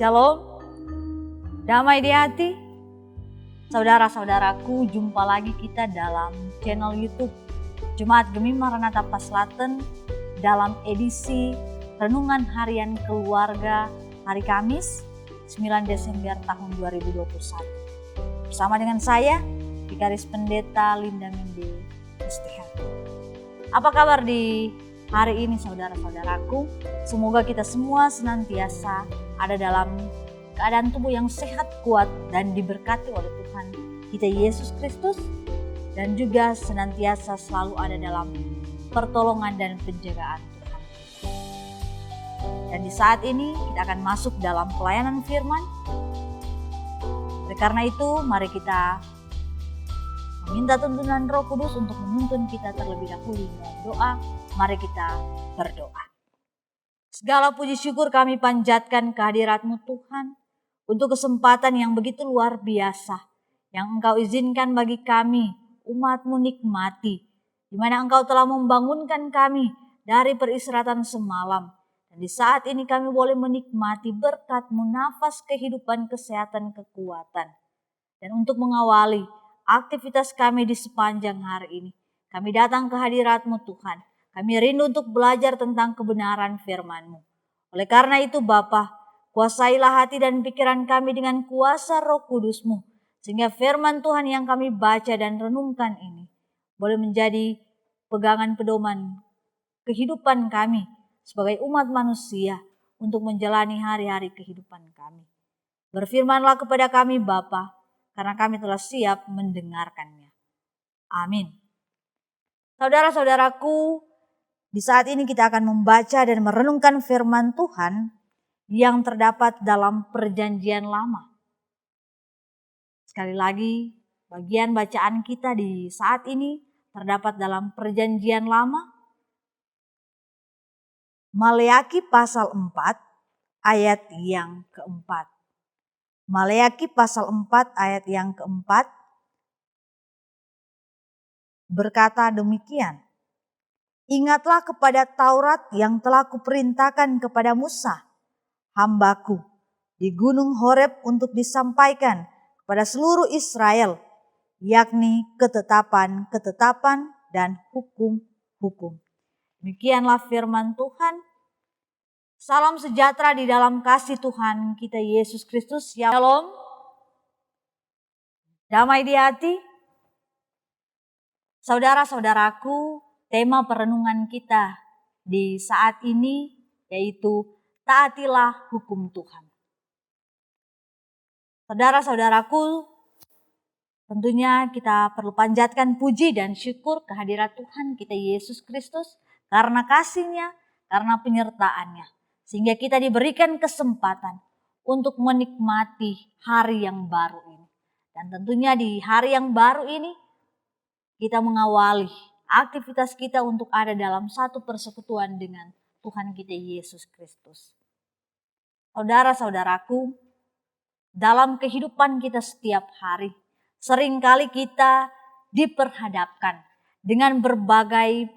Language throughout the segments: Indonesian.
Shalom, damai di hati. Saudara-saudaraku, jumpa lagi kita dalam channel YouTube Jemaat Gemi Maranatha Paslaten dalam edisi Renungan Harian Keluarga hari Kamis 9 Desember tahun 2021. Bersama dengan saya, Vikaris Pendeta Linda Mende Mustiha. Apa kabar di hari ini saudara-saudaraku? Semoga kita semua senantiasa ada dalam keadaan tubuh yang sehat, kuat, dan diberkati oleh Tuhan kita Yesus Kristus, dan juga senantiasa selalu ada dalam pertolongan dan penjagaan Tuhan. Dan di saat ini kita akan masuk dalam pelayanan firman. Oleh karena itu, mari kita meminta tuntunan Roh Kudus untuk menuntun kita terlebih dahulu dengan doa. Mari kita berdoa. Segala puji syukur kami panjatkan kehadirat-Mu Tuhan untuk kesempatan yang begitu luar biasa yang Engkau izinkan bagi kami umat-Mu nikmati, di mana Engkau telah membangunkan kami dari peristirahatan semalam. Dan di saat ini kami boleh menikmati berkat-Mu, nafas kehidupan, kesehatan, kekuatan. Dan untuk mengawali aktivitas kami di sepanjang hari ini, kami datang ke hadirat-Mu Tuhan. Kami rindu untuk belajar tentang kebenaran firman-Mu. Oleh karena itu Bapa, kuasailah hati dan pikiran kami dengan kuasa Roh Kudus-Mu, sehingga firman Tuhan yang kami baca dan renungkan ini boleh menjadi pegangan pedoman kehidupan kami sebagai umat manusia untuk menjalani hari-hari kehidupan kami. Berfirmanlah kepada kami Bapa, karena kami telah siap mendengarkannya. Amin. Saudara-saudaraku, di saat ini kita akan membaca dan merenungkan firman Tuhan yang terdapat dalam Perjanjian Lama. Sekali lagi, bagian bacaan kita di saat ini terdapat dalam Perjanjian Lama. Maleaki pasal 4 ayat yang keempat. Maleaki pasal 4 ayat yang keempat berkata demikian. Ingatlah kepada Taurat yang telah kuperintahkan kepada Musa, hambaku, di gunung Horeb untuk disampaikan kepada seluruh Israel, yakni ketetapan-ketetapan dan hukum-hukum. Demikianlah firman Tuhan. Salam sejahtera di dalam kasih Tuhan kita Yesus Kristus. Shalom. Damai di hati. Saudara-saudaraku, tema perenungan kita di saat ini yaitu taatilah hukum Tuhan. Saudara-saudaraku, tentunya kita perlu panjatkan puji dan syukur kehadirat Tuhan kita Yesus Kristus karena kasih-Nya, karena penyertaan-Nya. Sehingga kita diberikan kesempatan untuk menikmati hari yang baru ini. Dan tentunya di hari yang baru ini kita mengawali aktivitas kita untuk ada dalam satu persekutuan dengan Tuhan kita Yesus Kristus. Saudara-saudaraku, dalam kehidupan kita setiap hari, seringkali kita diperhadapkan dengan berbagai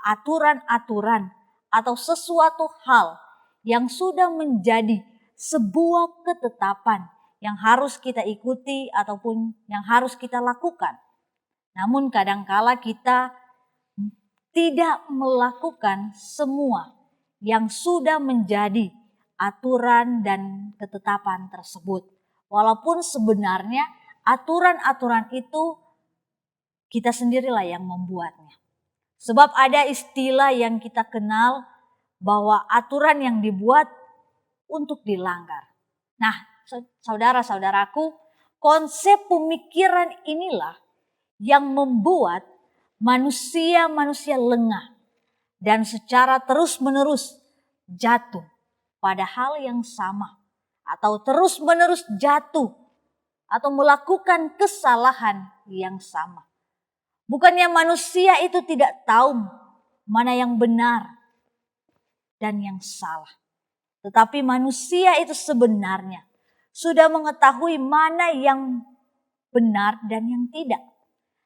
aturan-aturan atau sesuatu hal yang sudah menjadi sebuah ketetapan yang harus kita ikuti ataupun yang harus kita lakukan. Namun kadangkala kita tidak melakukan semua yang sudah menjadi aturan dan ketetapan tersebut. Walaupun sebenarnya aturan-aturan itu kita sendirilah yang membuatnya. Sebab ada istilah yang kita kenal bahwa aturan yang dibuat untuk dilanggar. Nah, saudara-saudaraku, konsep pemikiran inilah yang membuat manusia lengah dan secara terus-menerus jatuh pada hal yang sama atau terus-menerus jatuh atau melakukan kesalahan yang sama. Bukannya manusia itu tidak tahu mana yang benar dan yang salah, tetapi manusia itu sebenarnya sudah mengetahui mana yang benar dan yang tidak.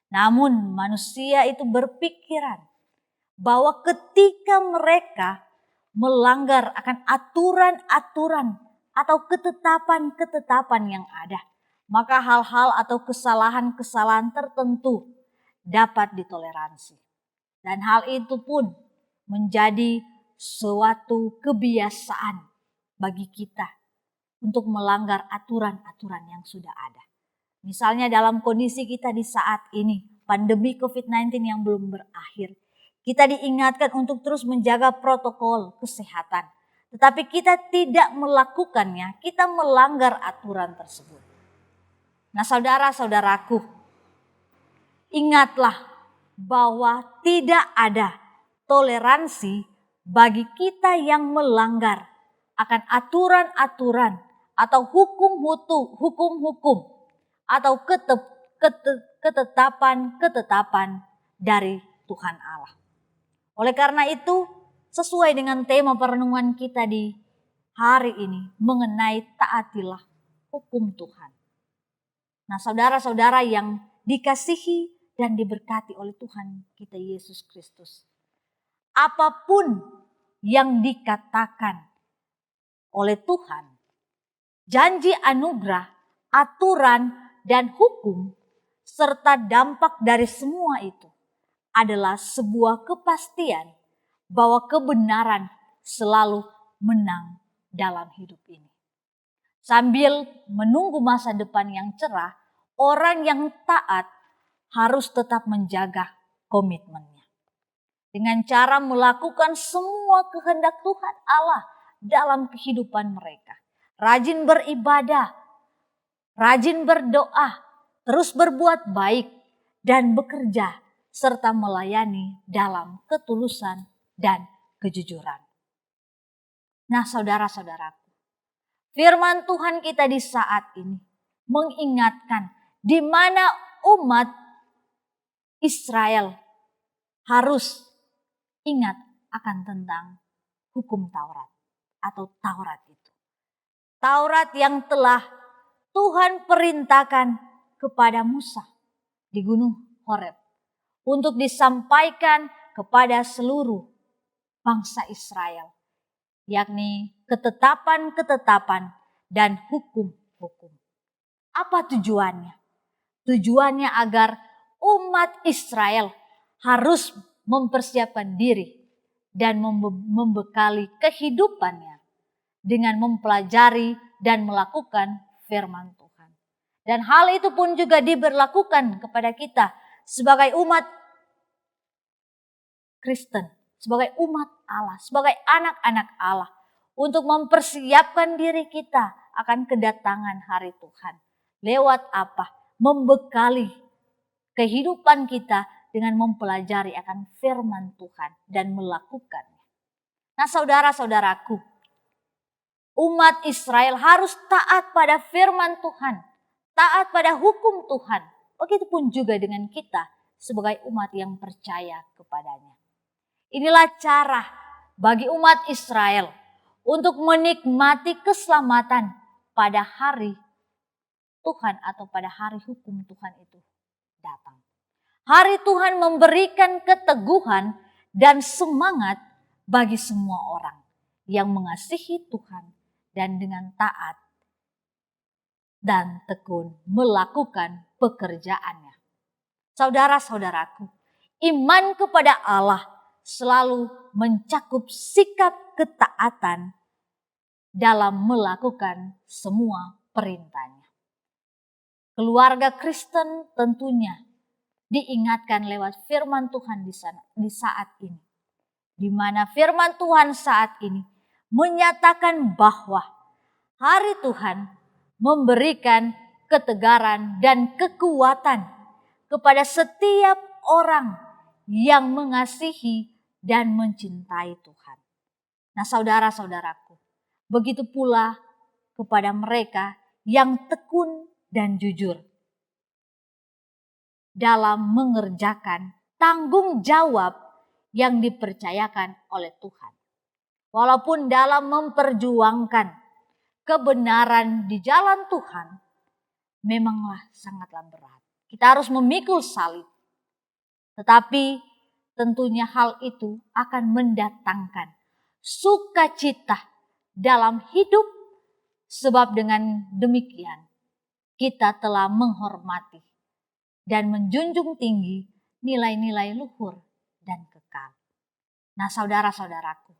Namun manusia itu berpikiran bahwa ketika mereka melanggar akan aturan-aturan atau ketetapan-ketetapan yang ada, maka hal-hal atau kesalahan-kesalahan tertentu dapat ditoleransi. Dan hal itu pun menjadi suatu kebiasaan bagi kita untuk melanggar aturan-aturan yang sudah ada. Misalnya dalam kondisi kita di saat ini, pandemi COVID-19 yang belum berakhir, kita diingatkan untuk terus menjaga protokol kesehatan. Tetapi kita tidak melakukannya, kita melanggar aturan tersebut. Nah saudara-saudaraku, ingatlah bahwa tidak ada toleransi bagi kita yang melanggar akan aturan-aturan atau hukum-hukum atau ketetapan-ketetapan dari Tuhan Allah. Oleh karena itu, sesuai dengan tema perenungan kita di hari ini mengenai taatilah hukum Tuhan. Nah, saudara-saudara yang dikasihi dan diberkati oleh Tuhan kita Yesus Kristus, apapun yang dikatakan oleh Tuhan, janji anugerah, aturan, dan hukum, serta dampak dari semua itu adalah sebuah kepastian bahwa kebenaran selalu menang dalam hidup ini. Sambil menunggu masa depan yang cerah, orang yang taat harus tetap menjaga komitmennya. Dengan cara melakukan semua kehendak Tuhan Allah dalam kehidupan mereka. Rajin beribadah, rajin berdoa, terus berbuat baik, dan bekerja serta melayani dalam ketulusan dan kejujuran. Nah saudara-saudaraku, firman Tuhan kita di saat ini mengingatkan di mana umat Israel harus ingat akan tentang hukum Taurat atau Taurat itu. Taurat yang telah Tuhan perintahkan kepada Musa di Gunung Horeb untuk disampaikan kepada seluruh bangsa Israel, yakni ketetapan-ketetapan dan hukum-hukum. Apa tujuannya? Tujuannya agar umat Israel harus mempersiapkan diri dan membekali kehidupannya dengan mempelajari dan melakukan firman Tuhan. Dan hal itu pun juga diberlakukan kepada kita sebagai umat Kristen, sebagai umat Allah, sebagai anak-anak Allah, untuk mempersiapkan diri kita akan kedatangan hari Tuhan. Lewat apa? Membekali kehidupan kita dengan mempelajari akan firman Tuhan dan melakukannya. Nah saudara-saudaraku, umat Israel harus taat pada firman Tuhan, taat pada hukum Tuhan. Begitupun juga dengan kita sebagai umat yang percaya kepadanya. Inilah cara bagi umat Israel untuk menikmati keselamatan pada hari Tuhan atau pada hari hukum Tuhan itu datang. Hari Tuhan memberikan keteguhan dan semangat bagi semua orang yang mengasihi Tuhan dan dengan taat dan tekun melakukan pekerjaannya. Saudara-saudaraku, iman kepada Allah selalu mencakup sikap ketaatan dalam melakukan semua perintahnya. Keluarga Kristen tentunya diingatkan lewat firman Tuhan di saat ini. Di mana firman Tuhan saat ini menyatakan bahwa hari Tuhan memberikan ketegaran dan kekuatan kepada setiap orang yang mengasihi dan mencintai Tuhan. Nah saudara-saudaraku, begitu pula kepada mereka yang tekun dan jujur dalam mengerjakan tanggung jawab yang dipercayakan oleh Tuhan. Walaupun dalam memperjuangkan kebenaran di jalan Tuhan memanglah sangatlah berat. Kita harus memikul salib. Tetapi tentunya hal itu akan mendatangkan sukacita dalam hidup Sebab dengan demikian kita telah menghormati dan menjunjung tinggi nilai-nilai luhur dan kekal. Nah, saudara-saudaraku,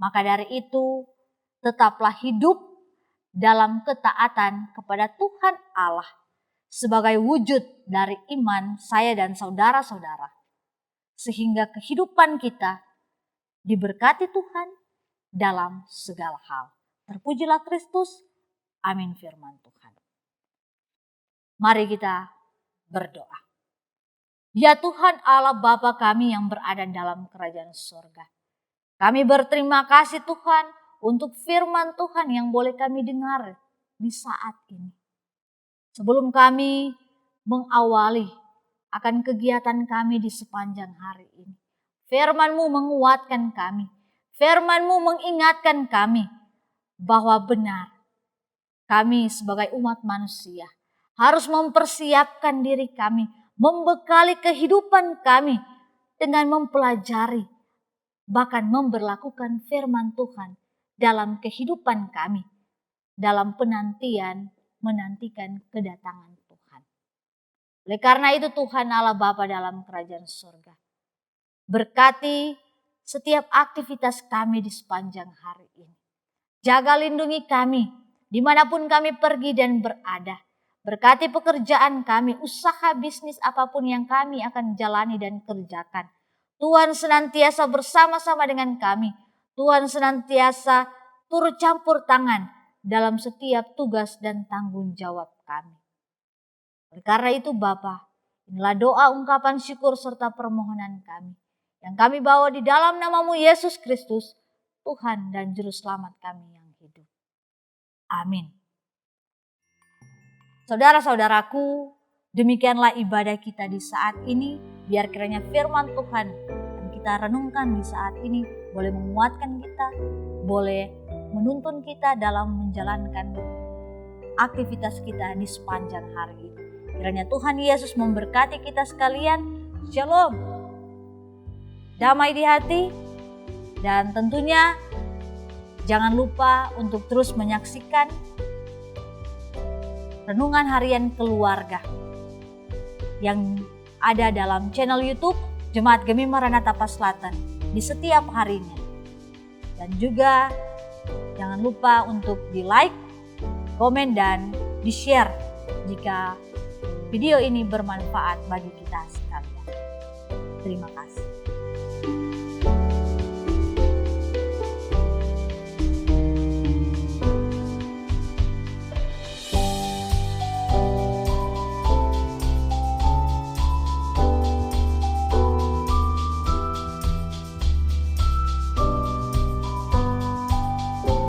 maka dari itu tetaplah hidup dalam ketaatan kepada Tuhan Allah sebagai wujud dari iman saya dan saudara-saudara, sehingga kehidupan kita diberkati Tuhan dalam segala hal. Terpujilah Kristus. Amin firman Tuhan. Mari kita berdoa. Ya Tuhan Allah Bapa kami yang berada dalam kerajaan surga. Kami berterima kasih Tuhan untuk firman Tuhan yang boleh kami dengar di saat ini. Sebelum kami mengawali akan kegiatan kami di sepanjang hari ini, firman-Mu menguatkan kami. Firman-Mu mengingatkan kami bahwa benar kami sebagai umat manusia harus mempersiapkan diri kami, membekali kehidupan kami dengan mempelajari, bahkan memberlakukan firman Tuhan dalam kehidupan kami, dalam menantikan kedatangan Tuhan. Oleh karena itu Tuhan Allah Bapa dalam kerajaan surga, berkati setiap aktivitas kami di sepanjang hari ini. Jaga lindungi kami dimanapun kami pergi dan berada. Berkati pekerjaan kami, usaha bisnis apapun yang kami akan jalani dan kerjakan. Tuhan senantiasa bersama-sama dengan kami. Tuhan senantiasa turut campur tangan dalam setiap tugas dan tanggung jawab kami. Oleh karena itu Bapa, inilah doa ungkapan syukur serta permohonan kami yang kami bawa di dalam nama-Mu Yesus Kristus, Tuhan dan Juru Selamat kami yang hidup. Amin. Saudara-saudaraku, demikianlah ibadah kita di saat ini. Biar kiranya firman Tuhan yang kita renungkan di saat ini boleh menguatkan kita, boleh menuntun kita dalam menjalankan aktivitas kita di sepanjang hari ini. Kiranya Tuhan Yesus memberkati kita sekalian. Shalom. Damai di hati. Dan tentunya jangan lupa untuk terus menyaksikan renungan harian keluarga yang ada dalam channel YouTube Jemaat Gemi Maranatha Paslatan di setiap harinya. Dan juga jangan lupa untuk di-like, komen, dan di-share jika video ini bermanfaat bagi kita sekalian. Terima kasih.